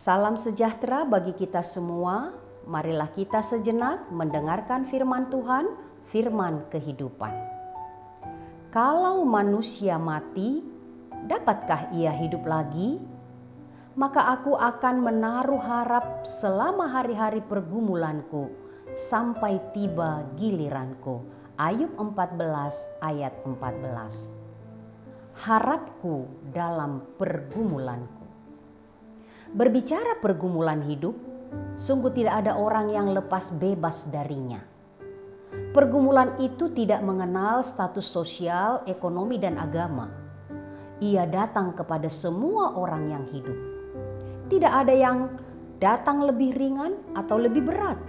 Salam sejahtera bagi kita semua. Marilah kita sejenak mendengarkan firman Tuhan, firman kehidupan. Kalau manusia mati, dapatkah ia hidup lagi? Maka aku akan menaruh harap selama hari-hari pergumulanku sampai tiba giliranku. Ayub 14 ayat 14. Harapku dalam pergumulanku. Berbicara pergumulan hidup, sungguh tidak ada orang yang lepas bebas darinya. Pergumulan itu tidak mengenal status sosial, ekonomi, dan agama. Ia datang kepada semua orang yang hidup. Tidak ada yang datang lebih ringan atau lebih berat.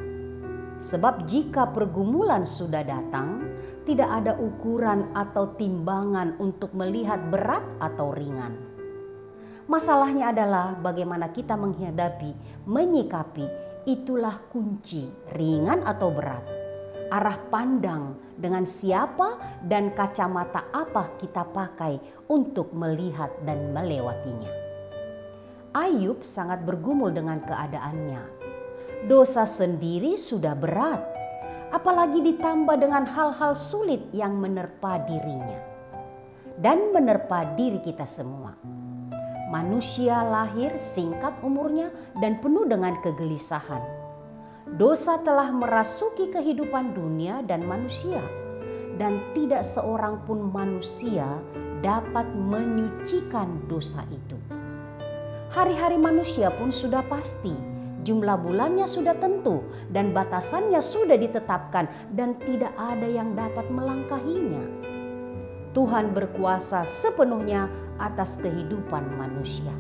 Sebab jika pergumulan sudah datang, tidak ada ukuran atau timbangan untuk melihat berat atau ringan. Masalahnya adalah bagaimana kita menghadapi, menyikapi, itulah kunci, ringan atau berat. Arah pandang dengan siapa dan kacamata apa kita pakai untuk melihat dan melewatinya. Ayub sangat bergumul dengan keadaannya. Dosa sendiri sudah berat, apalagi ditambah dengan hal-hal sulit yang menerpa dirinya dan menerpa diri kita semua. Manusia lahir singkat umurnya dan penuh dengan kegelisahan. Dosa telah merasuki kehidupan dunia dan manusia, dan tidak seorang pun manusia dapat menyucikan dosa itu. Hari-hari manusia pun sudah pasti, jumlah bulannya sudah tentu, dan batasannya sudah ditetapkan, dan tidak ada yang dapat melangkahinya. Tuhan berkuasa sepenuhnya atas kehidupan manusia.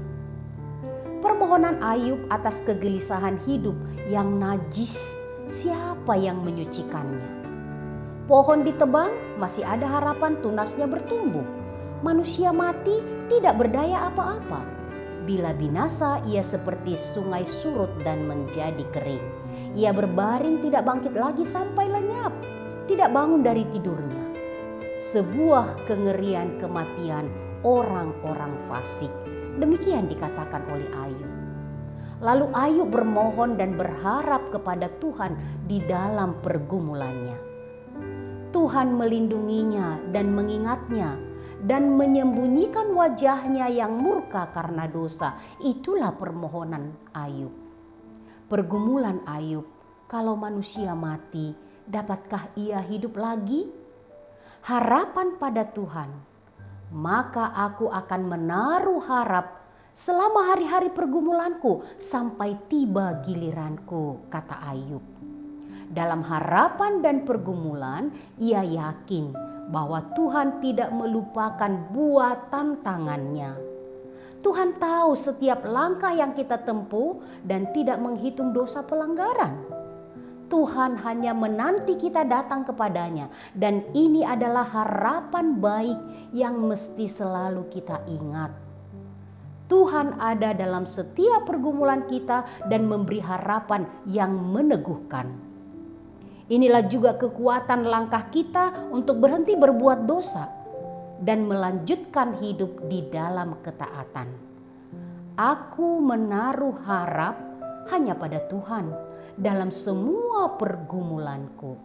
Permohonan Ayub atas kegelisahan hidup yang najis, siapa yang menyucikannya? Pohon ditebang, masih ada harapan tunasnya bertumbuh. Manusia mati, tidak berdaya apa-apa. Bila binasa, ia seperti sungai surut dan menjadi kering. Ia berbaring tidak bangkit lagi sampai lenyap, tidak bangun dari tidurnya. Sebuah kengerian kematian orang-orang fasik. Demikian dikatakan oleh Ayub. Lalu Ayub bermohon dan berharap kepada Tuhan di dalam pergumulannya. Tuhan melindunginya dan mengingatnya dan menyembunyikan wajahnya yang murka karena dosa. Itulah permohonan Ayub. Pergumulan Ayub, kalau manusia mati, dapatkah ia hidup lagi? Harapan pada Tuhan, maka aku akan menaruh harap selama hari-hari pergumulanku sampai tiba giliranku, kata Ayub. Dalam harapan dan pergumulan, ia yakin bahwa Tuhan tidak melupakan buatan tangannya. Tuhan tahu setiap langkah yang kita tempuh dan tidak menghitung dosa pelanggaran. Tuhan hanya menanti kita datang kepadanya, dan ini adalah harapan baik yang mesti selalu kita ingat. Tuhan ada dalam setiap pergumulan kita dan memberi harapan yang meneguhkan. Inilah juga kekuatan langkah kita untuk berhenti berbuat dosa dan melanjutkan hidup di dalam ketaatan. Aku menaruh harap hanya pada Tuhan dalam semua pergumulanku.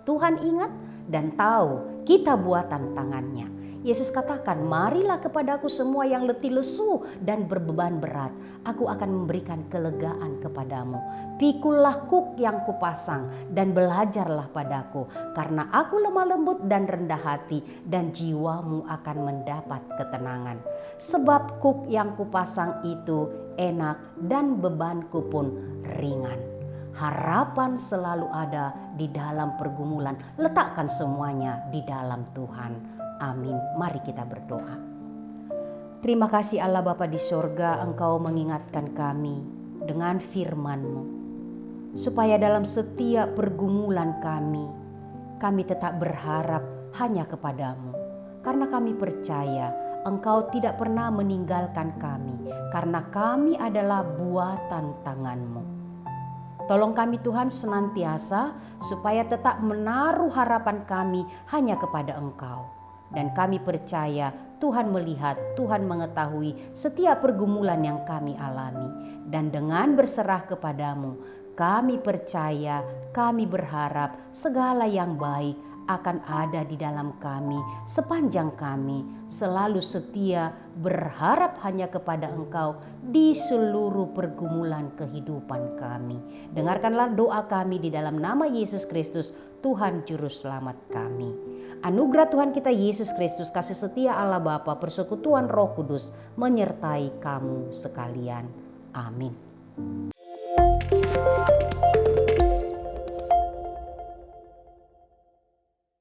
Tuhan ingat dan tahu kita buatan tangannya. Yesus katakan, marilah kepadaku semua yang letih lesu dan berbeban berat. Aku akan memberikan kelegaan kepadamu. Pikullah kuk yang kupasang dan belajarlah padaku. Karena aku lemah lembut dan rendah hati, dan jiwamu akan mendapat ketenangan. Sebab kuk yang kupasang itu enak dan bebanku pun ringan. Harapan selalu ada di dalam pergumulan. Letakkan semuanya di dalam Tuhan. Amin. Mari kita berdoa. Terima kasih Allah Bapa di sorga, Engkau mengingatkan kami dengan firman-Mu, supaya dalam setiap pergumulan kami tetap berharap hanya kepadamu. Karena kami percaya Engkau tidak pernah meninggalkan kami, karena kami adalah buatan tangan-Mu. Tolong kami Tuhan senantiasa supaya tetap menaruh harapan kami hanya kepada Engkau. Dan kami percaya Tuhan melihat, Tuhan mengetahui setiap pergumulan yang kami alami. Dan dengan berserah kepadamu, kami percaya, kami berharap segala yang baik akan ada di dalam kami sepanjang kami selalu setia berharap hanya kepada Engkau di seluruh pergumulan kehidupan kami. Dengarkanlah doa kami di dalam nama Yesus Kristus, Tuhan Juru Selamat kami. Anugerah Tuhan kita Yesus Kristus, kasih setia Allah Bapa, persekutuan Roh Kudus menyertai kamu sekalian. Amin.